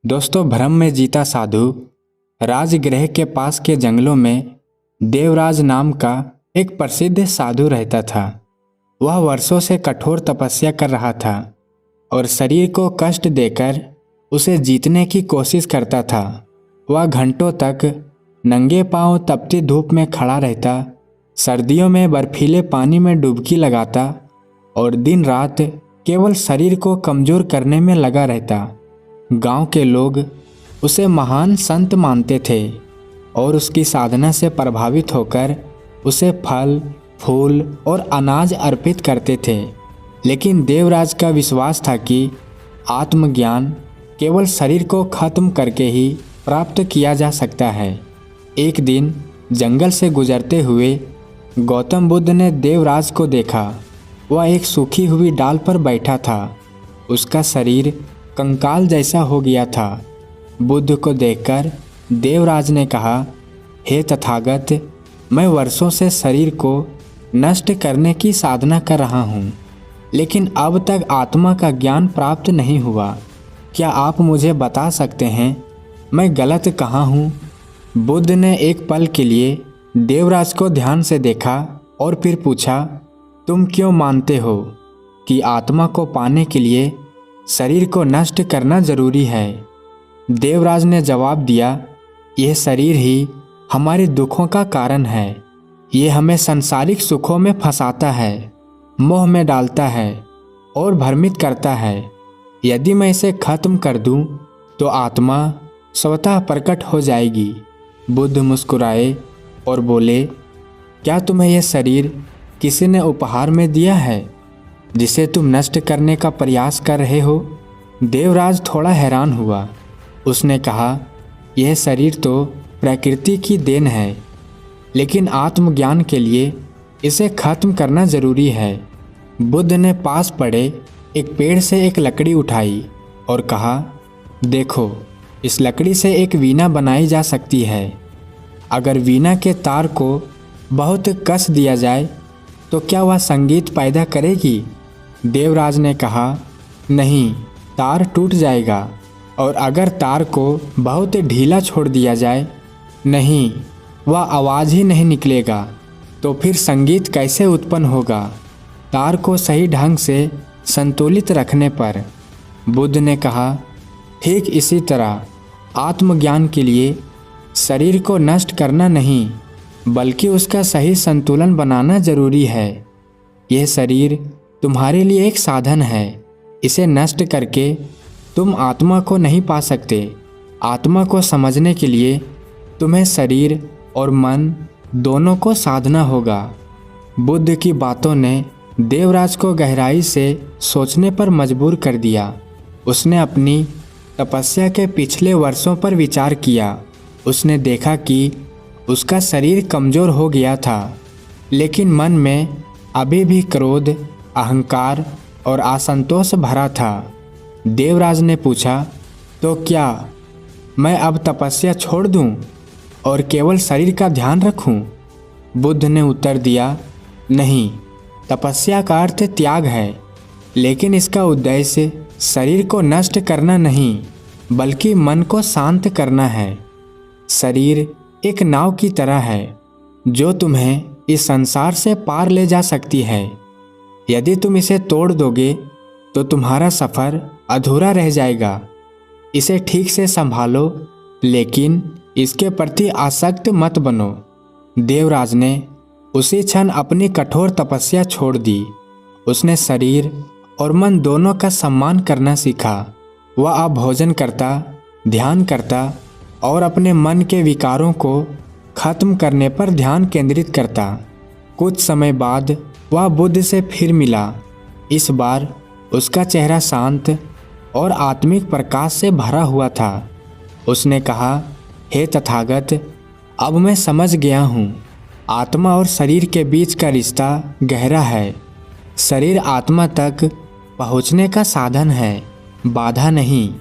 दोस्तों, भ्रम में जीता साधु राजगृह के पास के जंगलों में देवराज नाम का एक प्रसिद्ध साधु रहता था। वह वर्षों से कठोर तपस्या कर रहा था और शरीर को कष्ट देकर उसे जीतने की कोशिश करता था। वह घंटों तक नंगे पांव तपती धूप में खड़ा रहता, सर्दियों में बर्फीले पानी में डुबकी लगाता और दिन रात केवल शरीर को कमज़ोर करने में लगा रहता। गांव के लोग उसे महान संत मानते थे और उसकी साधना से प्रभावित होकर उसे फल, फूल और अनाज अर्पित करते थे। लेकिन देवराज का विश्वास था कि आत्मज्ञान केवल शरीर को खत्म करके ही प्राप्त किया जा सकता है। एक दिन जंगल से गुजरते हुए गौतम बुद्ध ने देवराज को देखा। वह एक सूखी हुई डाल पर बैठा था। उसका शरीर कंकाल जैसा हो गया था। बुद्ध को देखकर देवराज ने कहा, हे तथागत, मैं वर्षों से शरीर को नष्ट करने की साधना कर रहा हूँ, लेकिन अब तक आत्मा का ज्ञान प्राप्त नहीं हुआ। क्या आप मुझे बता सकते हैं मैं गलत कहाँ हूँ? बुद्ध ने एक पल के लिए देवराज को ध्यान से देखा और फिर पूछा, तुम क्यों मानते हो कि आत्मा को पाने के लिए शरीर को नष्ट करना जरूरी है? देवराज ने जवाब दिया, यह शरीर ही हमारे दुखों का कारण है। ये हमें सांसारिक सुखों में फंसाता है, मोह में डालता है और भ्रमित करता है। यदि मैं इसे खत्म कर दूं, तो आत्मा स्वतः प्रकट हो जाएगी। बुद्ध मुस्कुराए और बोले, क्या तुम्हें यह शरीर किसी ने उपहार में दिया है जिसे तुम नष्ट करने का प्रयास कर रहे हो? देवराज थोड़ा हैरान हुआ। उसने कहा, यह शरीर तो प्रकृति की देन है, लेकिन आत्मज्ञान के लिए इसे खत्म करना जरूरी है। बुद्ध ने पास पड़े एक पेड़ से एक लकड़ी उठाई और कहा, देखो, इस लकड़ी से एक वीणा बनाई जा सकती है। अगर वीणा के तार को बहुत कस दिया जाए तो क्या वह संगीत पैदा करेगी? देवराज ने कहा, नहीं, तार टूट जाएगा। और अगर तार को बहुत ढीला छोड़ दिया जाए, नहीं, वह आवाज़ ही नहीं निकलेगा। तो फिर संगीत कैसे उत्पन्न होगा? तार को सही ढंग से संतुलित रखने पर। बुद्ध ने कहा, ठीक इसी तरह आत्मज्ञान के लिए शरीर को नष्ट करना नहीं, बल्कि उसका सही संतुलन बनाना जरूरी है। यह शरीर तुम्हारे लिए एक साधन है। इसे नष्ट करके तुम आत्मा को नहीं पा सकते। आत्मा को समझने के लिए तुम्हें शरीर और मन दोनों को साधना होगा। बुद्ध की बातों ने देवराज को गहराई से सोचने पर मजबूर कर दिया। उसने अपनी तपस्या के पिछले वर्षों पर विचार किया। उसने देखा कि उसका शरीर कमज़ोर हो गया था, लेकिन मन में अभी भी क्रोध, अहंकार और असंतोष भरा था। देवराज ने पूछा, तो क्या मैं अब तपस्या छोड़ दूं और केवल शरीर का ध्यान रखूं? बुद्ध ने उत्तर दिया, नहीं, तपस्या का अर्थ त्याग है, लेकिन इसका उद्देश्य शरीर को नष्ट करना नहीं, बल्कि मन को शांत करना है। शरीर एक नाव की तरह है जो तुम्हें इस संसार से पार ले जा सकती है। यदि तुम इसे तोड़ दोगे तो तुम्हारा सफ़र अधूरा रह जाएगा। इसे ठीक से संभालो, लेकिन इसके प्रति आसक्त मत बनो। देवराज ने उसी क्षण अपनी कठोर तपस्या छोड़ दी। उसने शरीर और मन दोनों का सम्मान करना सीखा। वह अब भोजन करता, ध्यान करता और अपने मन के विकारों को खत्म करने पर ध्यान केंद्रित करता। कुछ समय बाद वह बुद्ध से फिर मिला। इस बार उसका चेहरा शांत और आत्मिक प्रकाश से भरा हुआ था। उसने कहा, हे तथागत, अब मैं समझ गया हूँ, आत्मा और शरीर के बीच का रिश्ता गहरा है। शरीर आत्मा तक पहुँचने का साधन है, बाधा नहीं।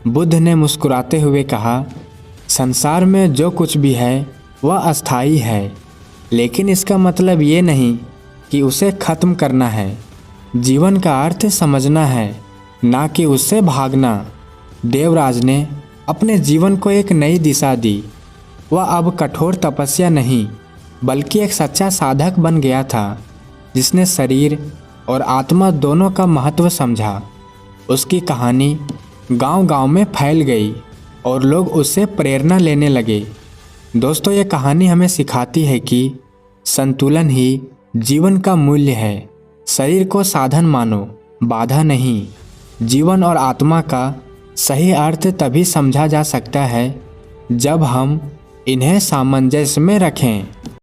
बुद्ध ने मुस्कुराते हुए कहा, संसार में जो कुछ भी है वह अस्थाई है, लेकिन इसका मतलब ये नहीं कि उसे खत्म करना है। जीवन का अर्थ समझना है, ना कि उससे भागना। देवराज ने अपने जीवन को एक नई दिशा दी। वह अब कठोर तपस्या नहीं बल्कि एक सच्चा साधक बन गया था, जिसने शरीर और आत्मा दोनों का महत्व समझा। उसकी कहानी गांव-गांव में फैल गई और लोग उससे प्रेरणा लेने लगे। दोस्तों, ये कहानी हमें सिखाती है कि संतुलन ही जीवन का मूल्य है। शरीर को साधन मानो, बाधा नहीं। जीवन और आत्मा का सही अर्थ तभी समझा जा सकता है जब हम इन्हें सामंजस्य में रखें।